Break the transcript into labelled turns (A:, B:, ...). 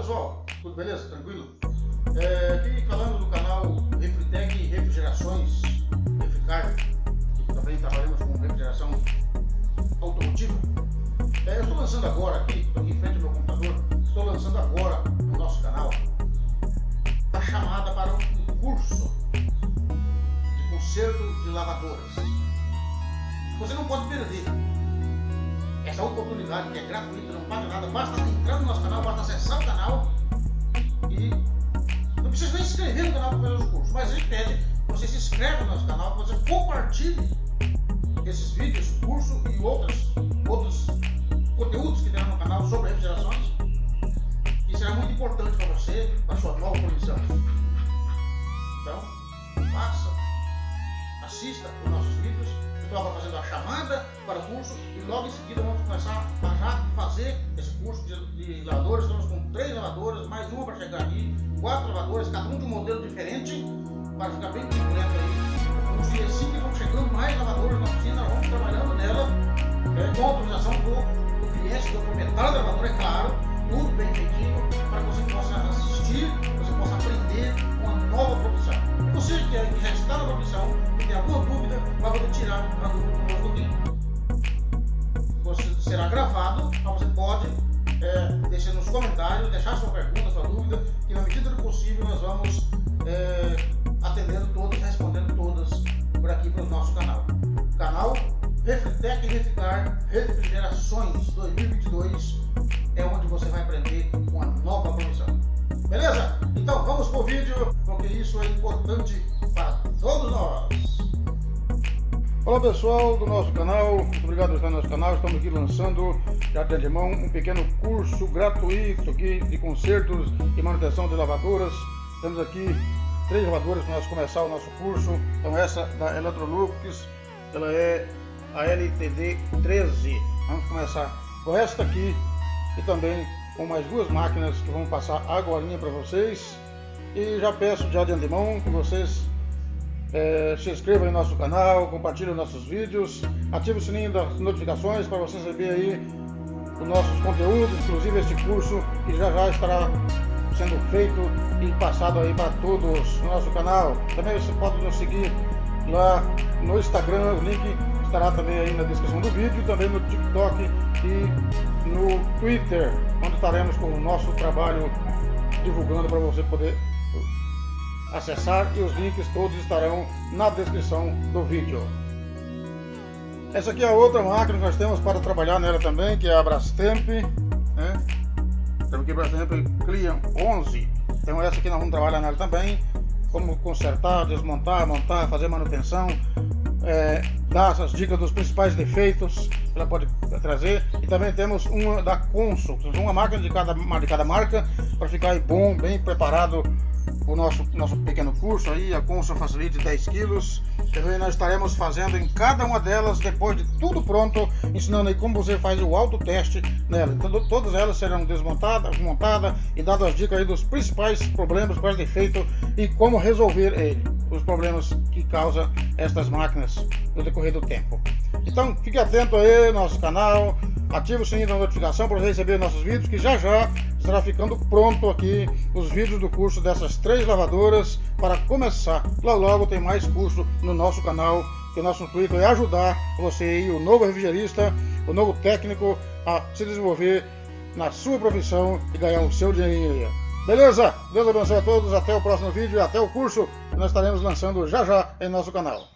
A: pessoal, tudo beleza? Tranquilo? Aqui falando do canal Refritec Refrigerações Refricar, que também trabalhamos com refrigeração automotiva. Eu estou lançando agora aqui, estou aqui em frente ao meu computador, estou lançando agora no nosso canal a chamada para um curso de conserto de lavadoras. Você não pode perder essa oportunidade, que é gratuita, não paga nada, basta entrar no nosso canal, basta acessar o canal e não precisa nem se inscrever no canal para fazer os cursos, mas a gente pede que você se inscreva no nosso canal, que você compartilhe esses vídeos, curso e outros conteúdos que terá no canal sobre refrigerações, que será muito importante para você, para a sua nova profissão. Então, faça, assista os nossos vídeos. Eu estou fazendo a chamada para o curso e logo em seguida vamos começar a já fazer esse curso de lavadoras. Estamos com 3 lavadoras, mais uma para chegar aqui, 4 lavadoras, cada um de um modelo diferente, para ficar bem completo aí. E assim que vão chegando mais lavadoras na oficina, nós vamos trabalhando nela com a autorização do cliente, do proprietário da lavadora, é claro, tudo bem feitinho, para que você possa assistir, você possa aprender uma nova profissão. E você que já está na profissão e tem alguma dúvida, vai poder tirar a dúvida conosco aqui. Você será gravado, mas você pode deixar nos comentários, deixar sua pergunta, sua dúvida, que na medida do possível nós vamos atendendo todas, respondendo todas por aqui para o nosso canal. Canal Refritec Refricar Refrigerações 2022 é onde você vai aprender uma nova profissão. Beleza? Então vamos pro vídeo, porque isso é importante para todos nós. Olá pessoal do nosso canal, muito obrigado por estar no nosso canal. Estamos aqui lançando já de antemão um pequeno curso gratuito aqui de consertos e manutenção de lavadoras. Temos aqui 3 lavadoras para nós começar o nosso curso. Então essa da Electrolux, ela é a LTD 13. Vamos começar com esta aqui e também com mais 2 máquinas que vamos passar agora para vocês. E já peço já de antemão que vocês se inscrevam no nosso canal, compartilhem nossos vídeos, ative o sininho das notificações para você receber aí os nossos conteúdos, inclusive este curso que já estará sendo feito e passado aí para todos no nosso canal. Também você pode nos seguir lá no Instagram, o link estará também aí na descrição do vídeo, também no TikTok e no Twitter, onde estaremos com o nosso trabalho divulgando para você poder acessar, e os links todos estarão na descrição do vídeo. Essa aqui é a outra máquina que nós temos para trabalhar nela também, que é a Brastemp, né? Temos aqui a Brastemp Client 11. Então essa aqui nós vamos trabalhar nela também, como consertar, desmontar, montar, fazer manutenção, dar essas dicas dos principais defeitos que ela pode trazer. E também temos uma da Consul, uma máquina de cada marca, para ficar aí bom, bem preparado o nosso pequeno curso aí. A Consul Facilite 10 quilos. Também nós estaremos fazendo em cada uma delas, depois de tudo pronto, ensinando aí como você faz o autoteste nela. Então todas elas serão desmontadas, montadas e dadas as dicas aí dos principais problemas, quais defeitos e como resolver os problemas que causam estas máquinas no decorrer do tempo. Então fique atento aí no nosso canal, ative o sininho da notificação para receber nossos vídeos, que já estará ficando pronto aqui os vídeos do curso dessas 3 lavadoras para começar. Logo tem mais curso no nosso canal, que o nosso intuito é ajudar você aí, o novo refrigerista, o novo técnico, a se desenvolver na sua profissão e ganhar o seu dinheirinho. Beleza? Deus abençoe a todos, até o próximo vídeo e até o curso que nós estaremos lançando já em nosso canal.